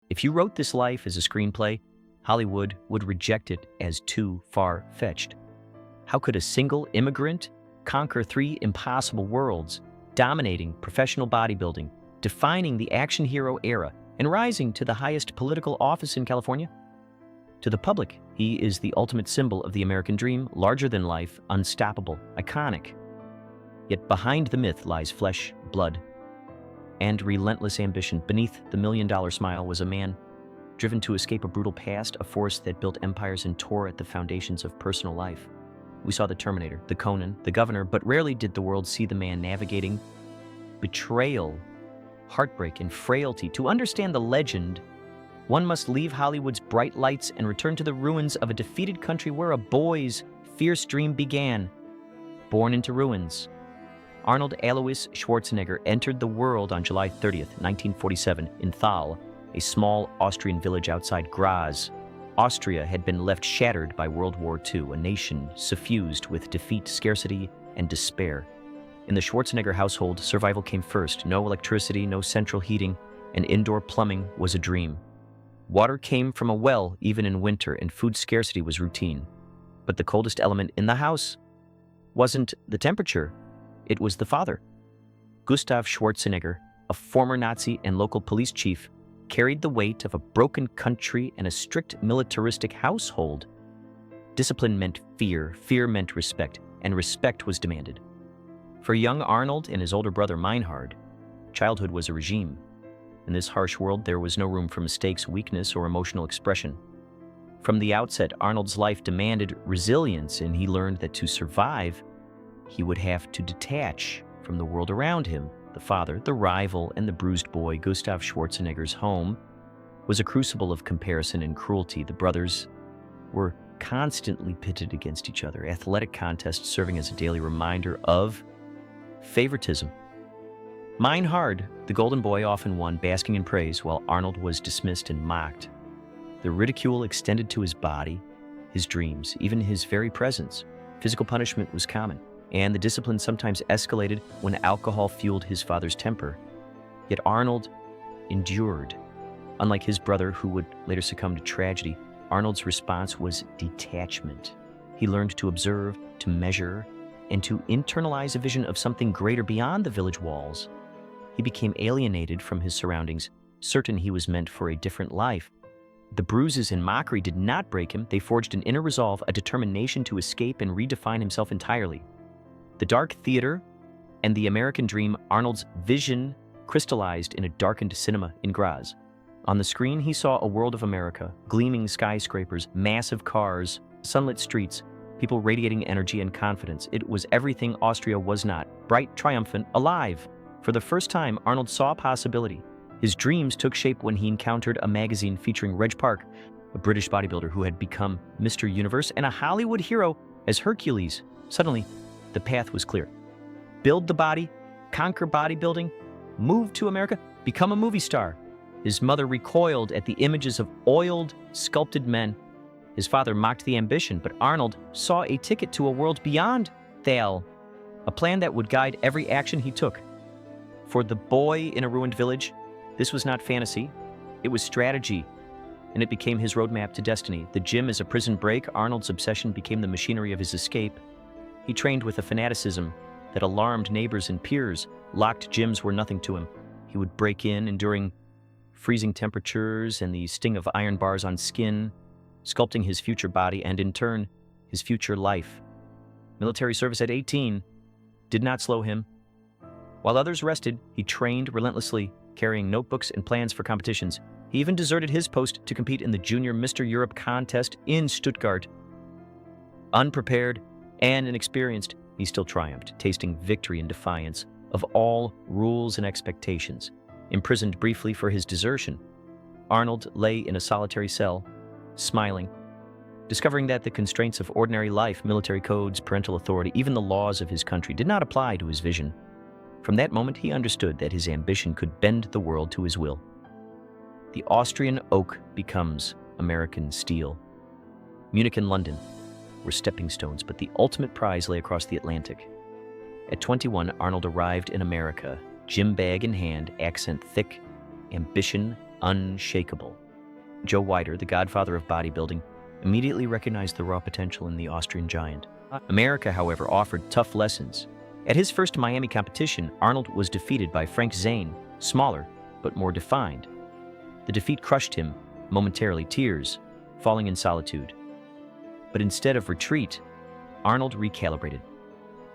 If you wrote this life as a screenplay, Hollywood would reject it as too far-fetched. How could a single immigrant conquer three impossible worlds, dominating professional bodybuilding, defining the action hero era, and rising to the highest political office in California? To the public, he is the ultimate symbol of the American dream, larger than life, unstoppable, iconic. Yet behind the myth lies flesh, blood, and relentless ambition. Beneath the million-dollar smile was a man driven to escape a brutal past, a force that built empires and tore at the foundations of personal life. We saw the Terminator, the Conan, the Governor, but rarely did the world see the man navigating betrayal, heartbreak, and frailty. To understand the legend, one must leave Hollywood's bright lights and return to the ruins of a defeated country where a boy's fierce dream began. Born into ruins, Arnold Alois Schwarzenegger entered the world on July 30th, 1947, in Thal, a small Austrian village outside Graz. Austria had been left shattered by World War II, a nation suffused with defeat, scarcity, and despair. In the Schwarzenegger household, survival came first. No electricity, no central heating, and indoor plumbing was a dream. Water came from a well even in winter, and food scarcity was routine. But the coldest element in the house wasn't the temperature, it was the father. Gustav Schwarzenegger, a former Nazi and local police chief, carried the weight of a broken country and a strict militaristic household. Discipline meant fear, fear meant respect, and respect was demanded. For young Arnold and his older brother Meinhard, childhood was a regime. In this harsh world, there was no room for mistakes, weakness, or emotional expression. From the outset, Arnold's life demanded resilience, and he learned that to survive, he would have to detach from the world around him. The father, the rival, and the bruised boy. Gustav Schwarzenegger's home was a crucible of comparison and cruelty. The brothers were constantly pitted against each other, athletic contests serving as a daily reminder of favoritism. Meinhard, the golden boy, often won, basking in praise, while Arnold was dismissed and mocked. The ridicule extended to his body, his dreams, even his very presence. Physical punishment was common, and the discipline sometimes escalated when alcohol fueled his father's temper. Yet Arnold endured. Unlike his brother, who would later succumb to tragedy, Arnold's response was detachment. He learned to observe, to measure, and to internalize a vision of something greater beyond the village walls. He became alienated from his surroundings, certain he was meant for a different life. The bruises and mockery did not break him. They forged an inner resolve, a determination to escape and redefine himself entirely. The dark theater and the American dream, Arnold's vision crystallized in a darkened cinema in Graz. On the screen, he saw a world of America, gleaming skyscrapers, massive cars, sunlit streets, people radiating energy and confidence. It was everything Austria was not: bright, triumphant, alive. For the first time, Arnold saw possibility. His dreams took shape when he encountered a magazine featuring Reg Park, a British bodybuilder who had become Mr. Universe, and a Hollywood hero as Hercules. Suddenly, the path was clear. Build the body, conquer bodybuilding, move to America, become a movie star. His mother recoiled at the images of oiled, sculpted men. His father mocked the ambition, but Arnold saw a ticket to a world beyond Thal, a plan that would guide every action he took. For the boy in a ruined village, this was not fantasy, it was strategy, and it became his roadmap to destiny. The gym as a prison break, Arnold's obsession became the machinery of his escape. He trained with a fanaticism that alarmed neighbors and peers. Locked gyms were nothing to him. He would break in, enduring freezing temperatures and the sting of iron bars on skin, sculpting his future body and, in turn, his future life. Military service at 18 did not slow him. While others rested, he trained relentlessly, carrying notebooks and plans for competitions. He even deserted his post to compete in the Junior Mr. Europe contest in Stuttgart. Unprepared and inexperienced, he still triumphed, tasting victory in defiance of all rules and expectations. Imprisoned briefly for his desertion, Arnold lay in a solitary cell, smiling, discovering that the constraints of ordinary life, military codes, parental authority, even the laws of his country did not apply to his vision. From that moment, he understood that his ambition could bend the world to his will. The Austrian oak becomes American steel. Munich and London were stepping stones, but the ultimate prize lay across the Atlantic. At 21, Arnold arrived in America, gym bag in hand, accent thick, ambition unshakable. Joe Weider, the godfather of bodybuilding, immediately recognized the raw potential in the Austrian giant. America, however, offered tough lessons. At his first Miami competition, Arnold was defeated by Frank Zane, smaller but more defined. The defeat crushed him, momentarily, tears falling in solitude. But instead of retreat, Arnold recalibrated.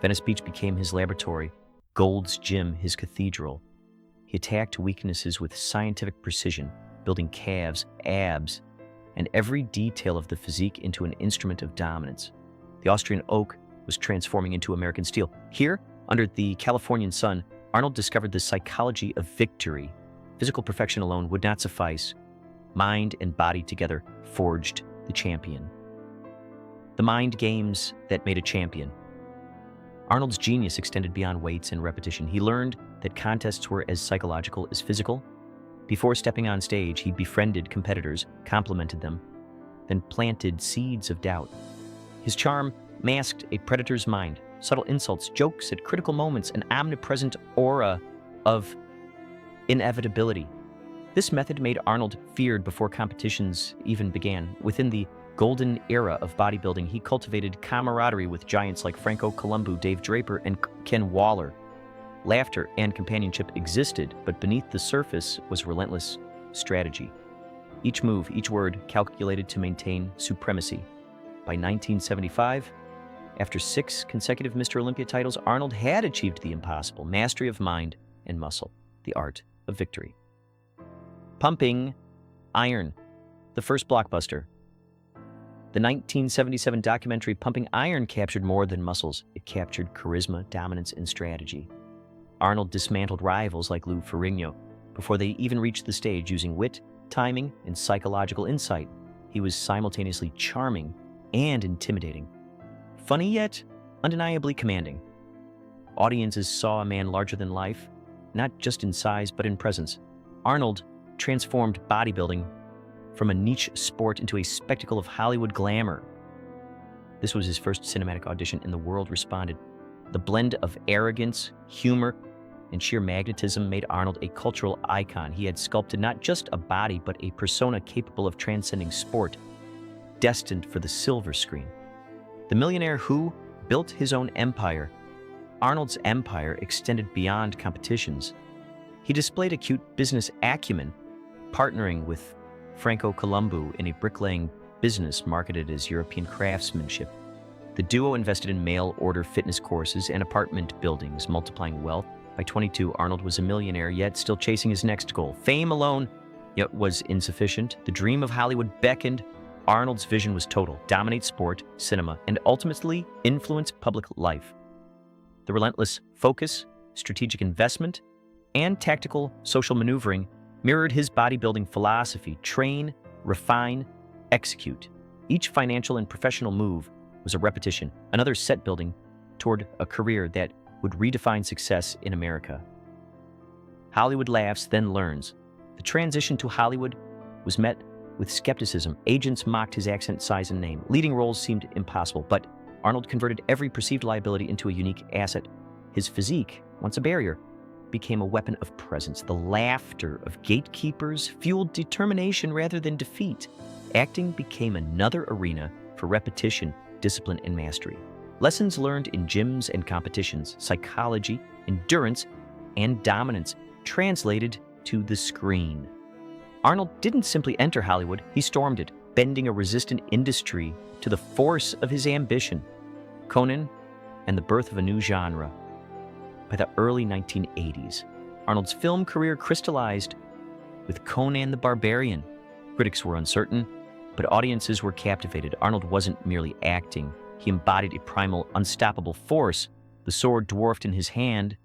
Venice Beach became his laboratory, Gold's Gym his cathedral. He attacked weaknesses with scientific precision, building calves, abs, and every detail of the physique into an instrument of dominance. The Austrian oak was transforming into American steel. Here, under the Californian sun, Arnold discovered the psychology of victory. Physical perfection alone would not suffice. Mind and body together forged the champion. The mind games that made a champion. Arnold's genius extended beyond weights and repetition. He learned that contests were as psychological as physical. Before stepping on stage, he befriended competitors, complimented them, then planted seeds of doubt. His charm masked a predator's mind, subtle insults, jokes at critical moments, an omnipresent aura of inevitability. This method made Arnold feared before competitions even began. Within the golden era of bodybuilding, he cultivated camaraderie with giants like Franco Columbu, Dave Draper, and Ken Waller. Laughter and companionship existed, but beneath the surface was relentless strategy. Each move, each word calculated to maintain supremacy. By 1975, after 6 consecutive Mr. Olympia titles, Arnold had achieved the impossible, mastery of mind and muscle, the art of victory. Pumping Iron, the first blockbuster. The 1977 documentary Pumping Iron captured more than muscles. It captured charisma, dominance, and strategy. Arnold dismantled rivals like Lou Ferrigno before they even reached the stage. Using wit, timing, and psychological insight, he was simultaneously charming and intimidating. Funny yet undeniably commanding. Audiences saw a man larger than life, not just in size but in presence. Arnold transformed bodybuilding from a niche sport into a spectacle of Hollywood glamour. This was his first cinematic audition, and the world responded. The blend of arrogance, humor, and sheer magnetism made Arnold a cultural icon. He had sculpted not just a body, but a persona capable of transcending sport, destined for the silver screen. The millionaire who built his own empire, Arnold's empire extended beyond competitions. He displayed acute business acumen, partnering with Franco Columbu in a bricklaying business marketed as European craftsmanship. The duo invested in mail-order fitness courses and apartment buildings, multiplying wealth. By 22, Arnold was a millionaire, yet still chasing his next goal. Fame alone, yet, was insufficient. The dream of Hollywood beckoned. Arnold's vision was total: dominate sport, cinema, and ultimately influence public life. The relentless focus, strategic investment, and tactical social maneuvering mirrored his bodybuilding philosophy: train, refine, execute. Each financial and professional move was a repetition, another set building toward a career that would redefine success in America. Hollywood laughs, then learns. The transition to Hollywood was met with skepticism. Agents mocked his accent, size, and name. Leading roles seemed impossible, but Arnold converted every perceived liability into a unique asset. His physique, once a barrier, became a weapon of presence. The laughter of gatekeepers fueled determination rather than defeat. Acting became another arena for repetition, discipline, and mastery. Lessons learned in gyms and competitions, psychology, endurance, and dominance translated to the screen. Arnold didn't simply enter Hollywood, he stormed it, bending a resistant industry to the force of his ambition. Conan and the birth of a new genre. By the early 1980s, Arnold's film career crystallized with Conan the Barbarian. Critics were uncertain, but audiences were captivated. Arnold wasn't merely acting. He embodied a primal, unstoppable force. The sword dwarfed in his hand.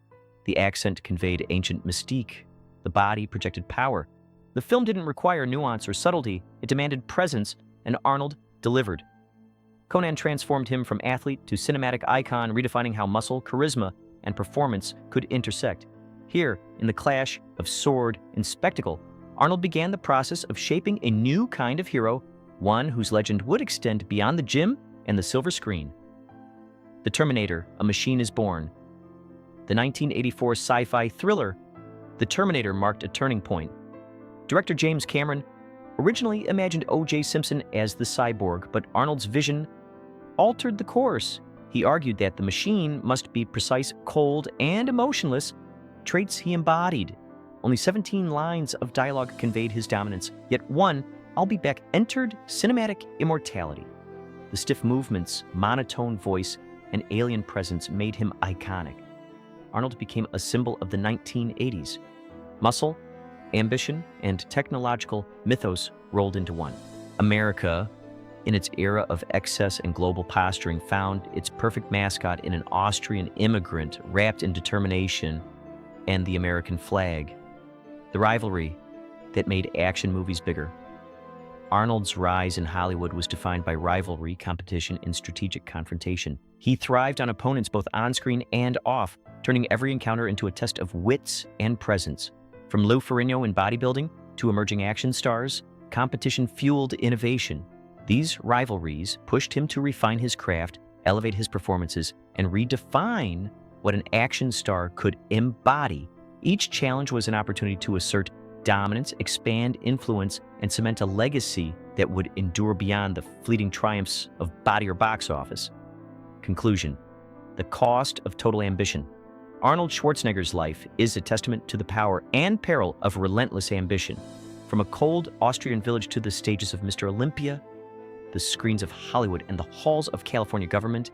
The accent conveyed ancient mystique. The body projected power. The film didn't require nuance or subtlety. It demanded presence, and Arnold delivered. Conan transformed him from athlete to cinematic icon, redefining how muscle, charisma, and performance could intersect. Here, in the clash of sword and spectacle, Arnold began the process of shaping a new kind of hero, one whose legend would extend beyond the gym and the silver screen. The Terminator, A Machine is Born. The 1984 sci-fi thriller, The Terminator, marked a turning point. Director James Cameron originally imagined O.J. Simpson as the cyborg, but Arnold's vision altered the course. He argued that the machine must be precise, cold, and emotionless, traits he embodied. Only 17 lines of dialogue conveyed his dominance, yet one, "I'll be back," entered cinematic immortality. The stiff movements, monotone voice, and alien presence made him iconic. Arnold became a symbol of the 1980s. Muscle, ambition, and technological mythos rolled into one. America, in its era of excess and global posturing, found its perfect mascot in an Austrian immigrant wrapped in determination and the American flag. The rivalry that made action movies bigger. Arnold's rise in Hollywood was defined by rivalry, competition, and strategic confrontation. He thrived on opponents both on-screen and off, turning every encounter into a test of wits and presence. From Lou Ferrigno in Bodybuilding to emerging action stars, competition fueled innovation. These rivalries pushed him to refine his craft, elevate his performances, and redefine what an action star could embody. Each challenge was an opportunity to assert dominance, expand influence, and cement a legacy that would endure beyond the fleeting triumphs of body or box office. Conclusion: the cost of total ambition. Arnold Schwarzenegger's life is a testament to the power and peril of relentless ambition. From a cold Austrian village to the stages of Mr. Olympia, the screens of Hollywood, and the halls of California government,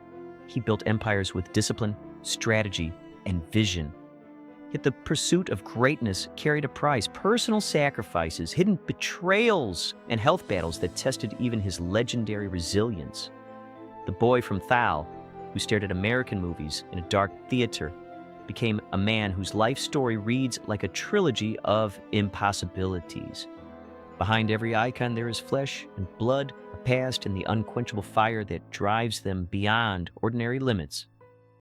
he built empires with discipline, strategy, and vision. Yet the pursuit of greatness carried a price: personal sacrifices, hidden betrayals, and health battles that tested even his legendary resilience. The boy from Thal, who stared at American movies in a dark theater, became a man whose life story reads like a trilogy of impossibilities. Behind every icon there is flesh and blood, a past, and the unquenchable fire that drives them beyond ordinary limits.